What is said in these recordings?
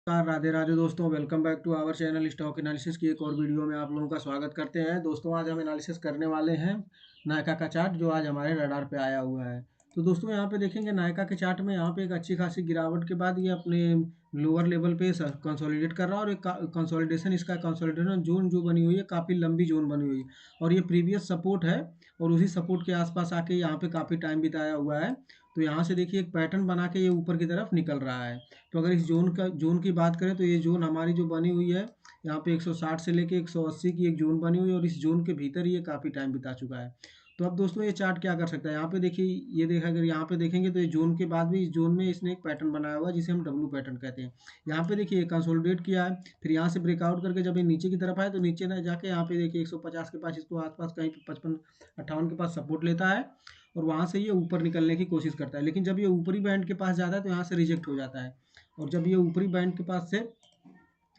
राधे राधे दोस्तों, welcome back to our channel stock analysis की एक और वीडियो में आप लोगों का स्वागत करते हैं। दोस्तों आज हम एनालिसिस करने वाले हैं नायका का चार्ट जो आज हमारे रडार पे आया हुआ है। तो दोस्तों यहाँ पे देखेंगे नायका के चार्ट में यहाँ पे एक अच्छी खासी गिरावट के बाद ये अपने लोअर लेवल पे कंसोलिडेट कर रहा है और एक कंसोलिडेशन इसका कंसोलिडेशन जोन जो बनी हुई है काफ़ी लंबी जोन बनी हुई है और ये प्रीवियस सपोर्ट है और उसी सपोर्ट के आसपास आके यहाँ पे काफ़ी टाइम बिताया हुआ है। तो यहाँ से देखिए एक पैटर्न बना के ये ऊपर की तरफ निकल रहा है। तो अगर इस जोन की बात करें तो ये जोन हमारी जो बनी हुई है यहाँ पे 160 से लेके 180 की एक जोन बनी हुई है और इस जोन के भीतर ये काफ़ी टाइम बिता चुका है। तो अब दोस्तों ये चार्ट क्या कर सकता है, यहाँ पे देखिए ये देखा अगर यहाँ पे देखेंगे तो ये जोन के बाद भी इस जोन में इसने एक पैटर्न बनाया हुआ है जिसे हम डब्लू पैटर्न कहते हैं। यहाँ पे देखिए कंसोलिडेट किया है, फिर यहाँ से ब्रेकआउट करके जब ये नीचे की तरफ आए तो नीचे ना जाके यहाँ पे देखिए 150 के पास इसको आसपास कहीं पे 55-58 के पास सपोर्ट लेता है और वहाँ से ये ऊपर निकलने की कोशिश करता है। लेकिन जब ये ऊपरी बैंड के पास जाता है तो यहाँ से रिजेक्ट हो जाता है और जब ये ऊपरी बैंड के पास से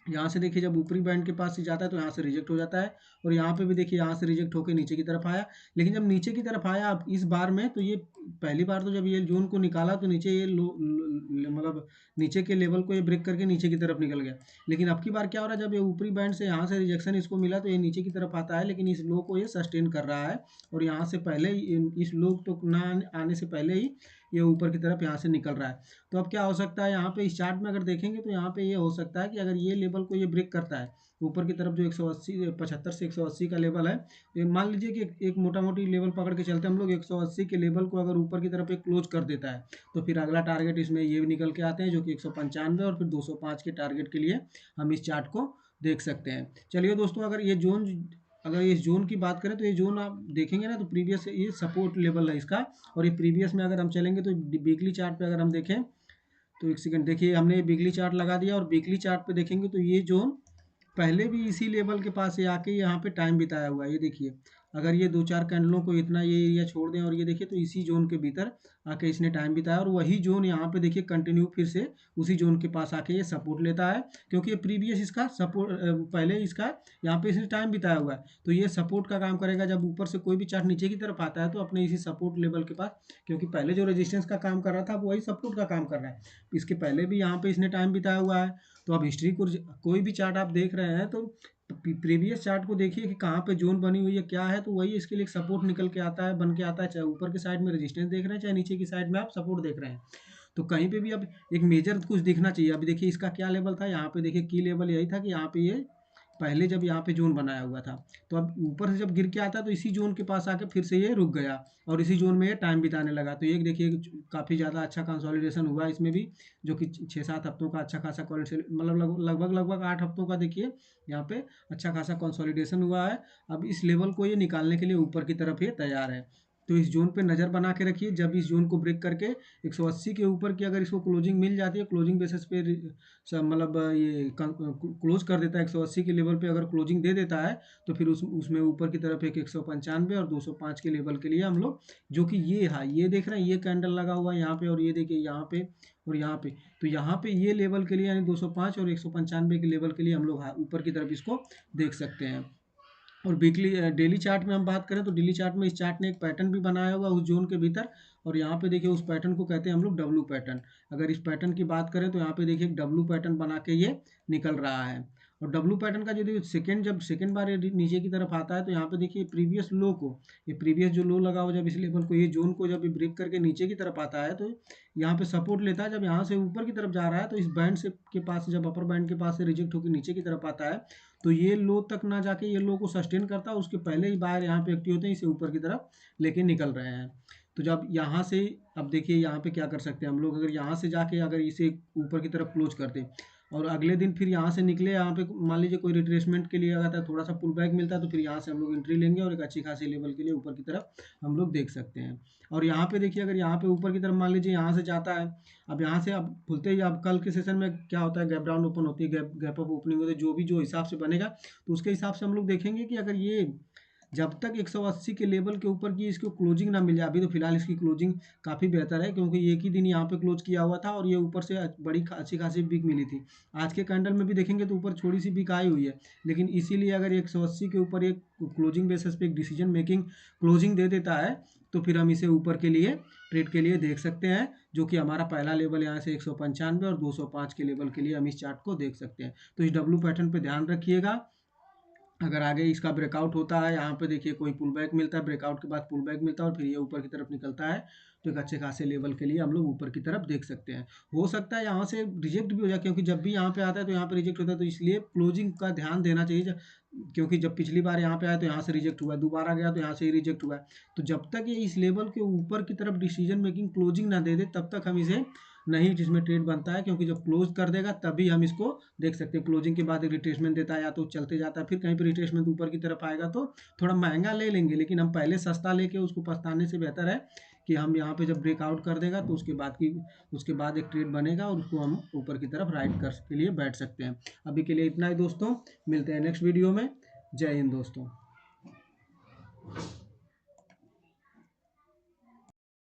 यहाँ से देखिए जब ऊपरी बैंड के पास से जाता है तो यहाँ से रिजेक्ट हो जाता है और यहाँ पे भी देखिए यहाँ से रिजेक्ट होकर नीचे की तरफ आया। लेकिन जब नीचे की तरफ आया अब इस बार में तो ये पहली बार तो जब ये जोन को निकाला तो नीचे ये मतलब नीचे के लेवल को ये ब्रेक करके नीचे की तरफ निकल गया। लेकिन अब की बार क्या हो रहा है, जब ये ऊपरी बैंड से यहाँ से रिजेक्शन इसको मिला तो ये नीचे की तरफ आता है लेकिन इस लो को ये सस्टेन कर रहा है और यहाँ से पहले इस लो तो ना आने से पहले ही ये ऊपर की तरफ यहाँ से निकल रहा है। तो अब क्या हो सकता है, यहाँ पे इस चार्ट में अगर देखेंगे तो यहाँ पे ये हो सकता है कि अगर ये लेवल को ये ब्रेक करता है ऊपर की तरफ जो 180 75 से 180 का लेवल है, ये मान लीजिए कि एक मोटा मोटी लेवल पकड़ के चलते हम लोग 180 के लेवल को अगर ऊपर की तरफ एक क्लोज कर देता है तो फिर अगला टारगेट इसमें ये भी निकल के आते हैं जो कि 195 और फिर 205 के टारगेट के लिए हम इस चार्ट को देख सकते हैं। चलिए दोस्तों अगर इस जोन की बात करें तो ये जोन आप देखेंगे ना तो प्रीवियस ये सपोर्ट लेवल है इसका और ये प्रीवियस में अगर हम चलेंगे तो वीकली चार्ट पे अगर हम देखें तो एक सेकंड देखिए हमने वीकली चार्ट लगा दिया और वीकली चार्ट पे देखेंगे तो ये जोन पहले भी इसी लेवल के पास ये आके यहाँ पे टाइम बिताया हुआ है। ये देखिए अगर ये दो चार कैंडलों को इतना ये एरिया छोड़ दें और ये देखिए तो इसी जोन के भीतर आके इसने टाइम बिताया और वही जोन यहाँ पे देखिए कंटिन्यू फिर से उसी जोन के पास आके ये सपोर्ट लेता है क्योंकि ये प्रीवियस इसका सपोर्ट पहले इसका यहाँ पे इसने टाइम बिताया हुआ है। तो ये सपोर्ट का काम करेगा जब ऊपर से कोई भी चार्ट नीचे की तरफ आता है तो अपने इसी सपोर्ट लेवल के पास, क्योंकि पहले जो रेजिस्टेंस का काम कर रहा था वही सपोर्ट का काम कर रहा है। इसके पहले भी यहाँ पे इसने टाइम बिताया हुआ है। तो अब हिस्ट्री को कोई भी चार्ट आप देख रहे हैं तो प्रीवियस चार्ट को देखिए कि कहाँ पे जोन बनी हुई है क्या है, तो वही इसके लिए सपोर्ट निकल के आता है बन के आता है, चाहे ऊपर की साइड में रेजिस्टेंस देख रहे हैं चाहे नीचे की साइड में आप सपोर्ट देख रहे हैं। तो कहीं पे भी अब एक मेजर कुछ दिखना चाहिए। अभी देखिए इसका क्या लेवल था, यहाँ पे देखिए की लेवल यही था कि यहाँ पे ये पहले जब यहाँ पे जोन बनाया हुआ था तो अब ऊपर से जब गिर के आता तो इसी जोन के पास आके फिर से ये रुक गया और इसी जोन में ये टाइम बिताने लगा। तो ये देखिए काफ़ी ज़्यादा अच्छा कंसोलिडेशन हुआ इसमें भी, जो कि 6-7 हफ्तों का अच्छा खासा मतलब लगभग 8 हफ्तों का देखिए यहाँ पे अच्छा खासा कंसोलिडेशन हुआ है। अब इस लेवल को ये निकालने के लिए ऊपर की तरफ ये तैयार है। तो इस जोन पे नज़र बना के रखिए, जब इस जोन को ब्रेक करके 180 के ऊपर की अगर इसको क्लोजिंग मिल जाती है, क्लोजिंग बेसिस पे मतलब ये क्लोज कर देता है 180 के लेवल पे अगर क्लोजिंग दे देता है तो फिर उसमें ऊपर की तरफ एक 195 और 205 के लेवल के लिए हम लोग, जो कि ये देख रहे हैं ये कैंडल लगा हुआ है यहाँ पे और ये देखिए यहाँ पे और यहाँ पे, तो यहाँ पे ये लेवल के लिए यानी 205 और 195 के लेवल के लिए हम लोग ऊपर की तरफ इसको देख सकते हैं। और वीकली डेली चार्ट में हम बात करें तो डेली चार्ट में इस चार्ट ने एक पैटर्न भी बनाया हुआ उस जोन के भीतर और यहाँ पे देखिए उस पैटर्न को कहते हैं हम लोग डब्लू पैटर्न। अगर इस पैटर्न की बात करें तो यहाँ पे देखिए डब्लू पैटर्न बना के ये निकल रहा है और डब्लू पैटर्न का यदि जब सेकंड बार ये नीचे की तरफ आता है तो यहाँ पे देखिए प्रीवियस लो को, ये प्रीवियस जो लो लगा हुआ जब इस लेवल को ये जोन को जब ब्रेक करके नीचे की तरफ आता है तो यहाँ पे सपोर्ट लेता है। जब यहाँ से ऊपर की तरफ जा रहा है तो इस बैंड से के पास जब अपर बैंड के पास से रिजेक्ट होकर नीचे की तरफ आता है तो ये लो तक ना जाके ये लो को सस्टेन करता है, उसके पहले ही बाहर यहाँ पे एक्टिव होते हैं, इसे ऊपर की तरफ लेके निकल रहे हैं। तो जब यहाँ से अब देखिए यहाँ पे क्या कर सकते हैं हम लोग, अगर यहाँ से जाके अगर इसे ऊपर की तरफ क्लोज कर दें और अगले दिन फिर यहाँ से निकले, यहाँ पे मान लीजिए कोई रिट्रेसमेंट के लिए अगर थोड़ा सा पुल बैक मिलता है तो फिर यहाँ से हम लोग एंट्री लेंगे और एक अच्छी खासी लेवल के लिए ऊपर की तरफ हम लोग देख सकते हैं। और यहाँ पे देखिए अगर यहाँ पे ऊपर की तरफ मान लीजिए यहाँ से जाता है, अब यहाँ से अब खुलते ही अब कल के सेशन में क्या होता है, गैप डाउन ओपन होती है, गैप अप ओपनिंग होती है, जो भी जो हिसाब से बनेगा तो उसके हिसाब से हम लोग देखेंगे कि अगर ये जब तक 180 के लेवल के ऊपर की इसको क्लोजिंग ना मिल जाए, अभी तो फिलहाल इसकी क्लोजिंग काफ़ी बेहतर है क्योंकि एक ही दिन यहाँ पे क्लोज किया हुआ था और ये ऊपर से बड़ी अच्छी खासी बिक मिली थी। आज के कैंडल में भी देखेंगे तो ऊपर छोटी सी बिक आई हुई है, लेकिन इसीलिए अगर 180 के ऊपर एक क्लोजिंग बेसिस पे एक डिसीजन मेकिंग क्लोजिंग दे देता है तो फिर हम इसे ऊपर के लिए ट्रेड के लिए देख सकते हैं, जो कि हमारा पहला लेवल यहाँ से 195 और 205 के लेवल के लिए हम इस चार्ट को देख सकते हैं। तो इस डब्ल्यू पैटर्न पे ध्यान रखिएगा। अगर आगे इसका ब्रेकआउट होता है, यहाँ पे देखिए कोई पुल बैक मिलता है, ब्रेकआउट के बाद पुल बैक मिलता है और फिर ये ऊपर की तरफ निकलता है, तो एक अच्छे खासे लेवल के लिए हम लोग ऊपर की तरफ देख सकते हैं। हो सकता है यहाँ से रिजेक्ट भी हो जाए, क्योंकि जब भी यहाँ पे आता है तो यहाँ पे रिजेक्ट होता है, तो इसलिए क्लोजिंग का ध्यान देना चाहिए। क्योंकि जब पिछली बार यहाँ पे आया तो यहाँ से रिजेक्ट हुआ, दोबारा गया तो यहाँ से ही रिजेक्ट हुआ है। तो जब तक ये इस लेवल के ऊपर की तरफ डिसीजन मेकिंग क्लोजिंग ना दे दे, तब तक हम इसे नहीं जिसमें ट्रेड बनता है, क्योंकि जब क्लोज कर देगा तभी हम इसको देख सकते हैं। क्लोजिंग के बाद रिट्रेसमेंट देता है या तो चलते जाता है, फिर कहीं पर रिट्रेसमेंट ऊपर की तरफ आएगा तो थोड़ा महंगा ले लेंगे, लेकिन हम पहले सस्ता लेके उसको पछताने से बेहतर है कि हम यहाँ पे जब ब्रेकआउट कर देगा तो उसके बाद एक ट्रेड बनेगा और उसको हम ऊपर की तरफ राइट कर के लिए बैठ सकते हैं। अभी के लिए इतना ही दोस्तों, मिलते हैं नेक्स्ट वीडियो में। जय हिंद दोस्तों।